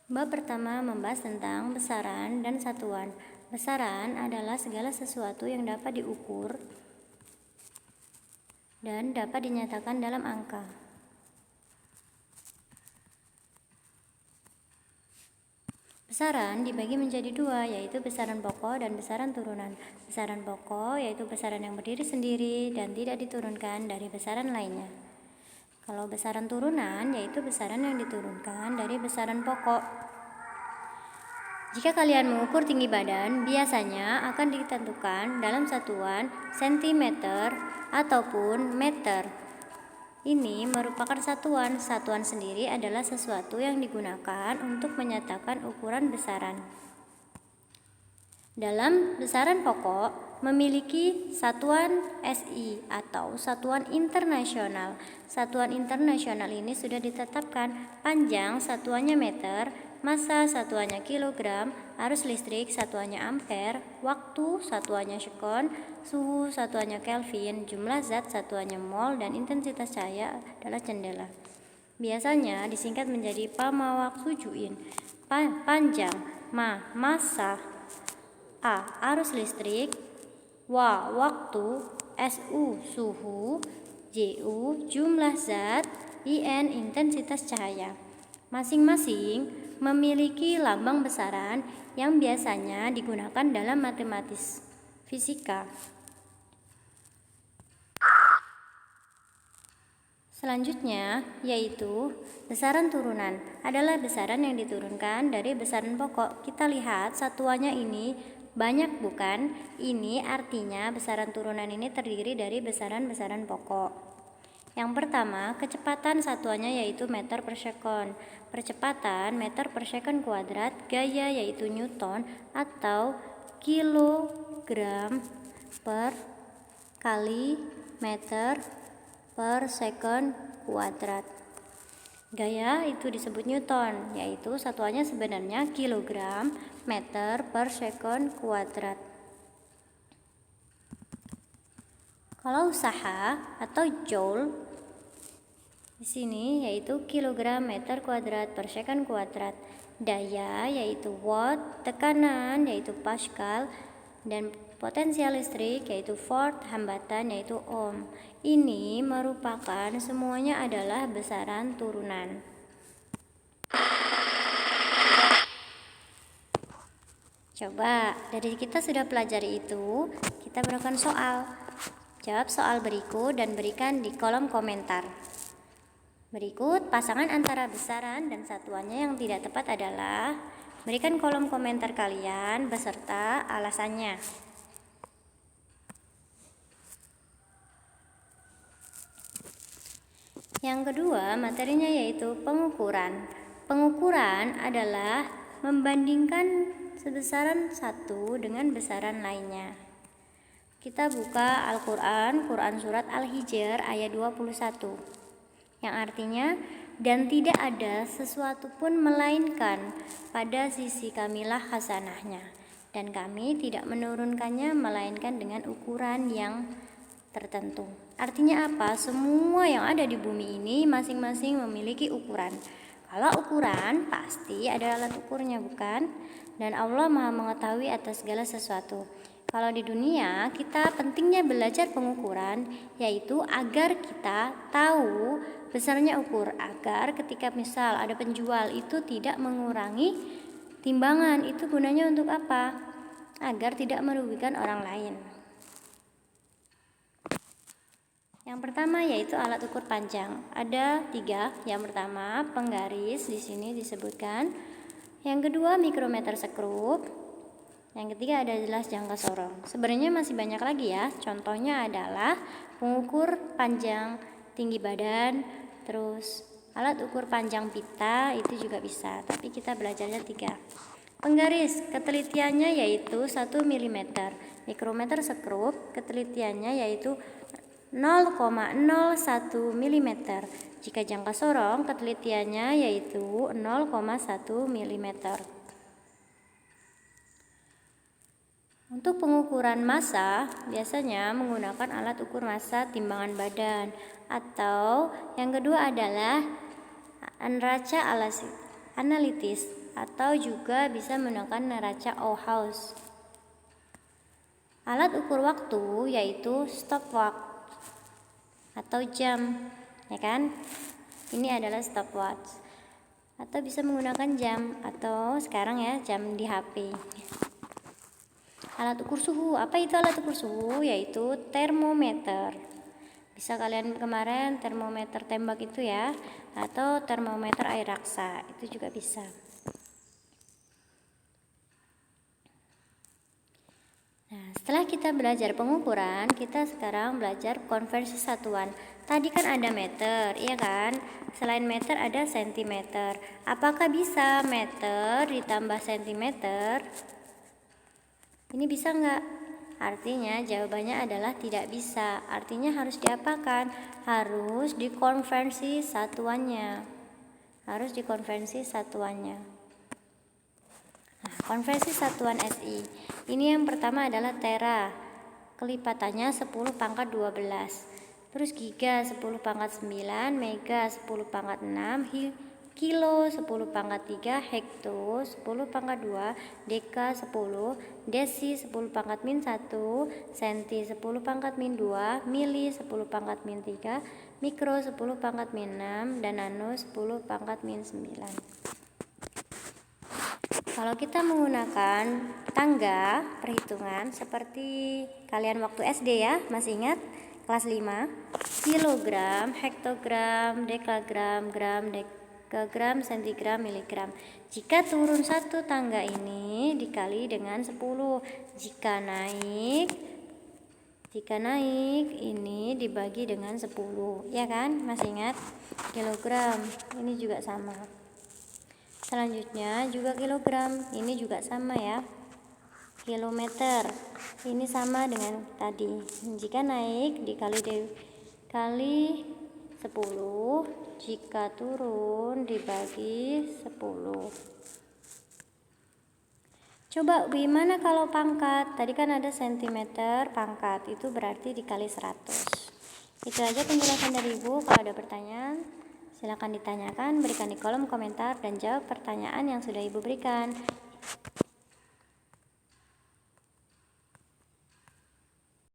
Bab pertama membahas tentang besaran dan satuan. Besaran adalah segala sesuatu yang dapat diukur dan dapat dinyatakan dalam angka. Besaran dibagi menjadi dua, yaitu besaran pokok dan besaran turunan. Besaran pokok yaitu besaran yang berdiri sendiri dan tidak diturunkan dari besaran lainnya. Kalau besaran turunan yaitu besaran yang diturunkan dari besaran pokok. Jika kalian mengukur tinggi badan, biasanya akan ditentukan dalam satuan cm ataupun meter. Ini merupakan satuan. Satuan sendiri adalah sesuatu yang digunakan untuk menyatakan ukuran besaran. Dalam besaran pokok memiliki satuan SI atau satuan internasional. Satuan internasional ini sudah ditetapkan, panjang satuannya meter, massa satuannya kilogram, arus listrik satuannya ampere, waktu satuannya sekon, suhu satuannya Kelvin, jumlah zat satuannya mol, dan intensitas cahaya adalah candela. Biasanya disingkat menjadi pamawak sujuin. Panjang, massa, A. Arus listrik, waktu, suhu, jumlah zat, intensitas cahaya. Masing-masing memiliki lambang besaran yang biasanya digunakan dalam matematis fisika. Selanjutnya yaitu besaran turunan adalah besaran yang diturunkan dari besaran pokok. Kita lihat satuannya ini banyak bukan? Ini artinya besaran turunan ini terdiri dari besaran-besaran pokok. Yang pertama, kecepatan satuannya yaitu meter per sekon. Percepatan meter per sekon kuadrat, gaya yaitu newton atau kilogram per kali meter per sekon kuadrat. Gaya itu disebut newton, yaitu satuannya sebenarnya kilogram meter per sekon kuadrat. Kalau usaha atau joule di sini yaitu kilogram meter kuadrat per sekon kuadrat. Daya yaitu watt, tekanan yaitu pascal, dan potensial listrik yaitu volt, hambatan yaitu ohm. Ini merupakan semuanya adalah besaran turunan. Coba, dari kita sudah pelajari itu, kita berikan soal. Jawab soal berikut dan berikan di kolom komentar. Berikut pasangan antara besaran dan satuannya yang tidak tepat adalah, berikan kolom komentar kalian beserta alasannya. Yang kedua, materinya yaitu pengukuran. Pengukuran adalah membandingkan sebesaran satu dengan besaran lainnya. Kita buka Al-Quran, Quran Surat Al-Hijr ayat 21, yang artinya, dan tidak ada sesuatu pun melainkan pada sisi kamilah hasanahnya, dan kami tidak menurunkannya melainkan dengan ukuran yang tertentu. Artinya apa? Semua yang ada di bumi ini masing-masing memiliki ukuran. Kalau ukuran pasti ada alat ukurnya, bukan? Dan Allah Maha mengetahui atas segala sesuatu. Kalau di dunia kita pentingnya belajar pengukuran, yaitu agar kita tahu besarnya ukur, agar ketika misal ada penjual itu tidak mengurangi timbangan. Itu gunanya untuk apa? Agar tidak merugikan orang lain. Yang pertama yaitu alat ukur panjang. Ada 3. Yang pertama penggaris, di sini disebutkan. Yang kedua mikrometer sekrup. Yang ketiga ada jelas jangka sorong. Sebenarnya masih banyak lagi ya. Contohnya adalah pengukur panjang tinggi badan, terus alat ukur panjang pita itu juga bisa. Tapi kita belajarnya 3. Penggaris, ketelitiannya yaitu 1 mm. Mikrometer sekrup, ketelitiannya yaitu 0,01 mm. Jika jangka sorong, ketelitiannya yaitu 0,1 mm. Untuk pengukuran massa, biasanya menggunakan alat ukur massa timbangan badan, atau yang kedua adalah neraca analitis, atau juga bisa menggunakan neraca Auhaus. Alat ukur waktu yaitu stopwatch atau jam, ya kan? Ini adalah stopwatch. Atau bisa menggunakan jam, atau sekarang ya jam di HP. Alat ukur suhu, apa itu alat ukur suhu? Yaitu termometer. Bisa kalian kemarin termometer tembak itu ya, atau termometer air raksa, itu juga bisa. Nah, setelah kita belajar pengukuran, kita sekarang belajar konversi satuan. Tadi kan ada meter, iya kan? Selain meter ada sentimeter. Apakah bisa meter ditambah sentimeter? Ini bisa nggak? Artinya jawabannya adalah tidak bisa. Artinya harus diapakan? Harus dikonversi satuannya. Harus dikonversi satuannya. Nah, konversi satuan SI. Ini yang pertama adalah tera. Kelipatannya 10 pangkat 12. Terus giga 10 pangkat 9, mega 10 pangkat 6, kilo 10 pangkat 3, hekto 10 pangkat 2, deka 10, desi 10 pangkat min 1, senti 10 pangkat min 2, mili 10 pangkat min 3, mikro 10 pangkat min 6, dan nano 10 pangkat min 9. Kalau kita menggunakan tangga perhitungan seperti kalian waktu SD ya, masih ingat? Kelas 5, kilogram, hektogram, dekagram, gram, dekagram, sentigram, miligram. Jika turun satu tangga ini dikali dengan 10. Jika naik ini dibagi dengan 10, ya kan? Masih ingat? Kilogram, ini juga sama. Selanjutnya juga kilogram, ini juga sama ya. Kilometer, ini sama dengan tadi. Jika naik dikali 10, jika turun dibagi 10. Coba gimana kalau pangkat? Tadi kan ada sentimeter pangkat, itu berarti dikali 100. Itu aja penjelasan dari Ibu. Kalau ada pertanyaan silakan ditanyakan, berikan di kolom komentar dan jawab pertanyaan yang sudah Ibu berikan.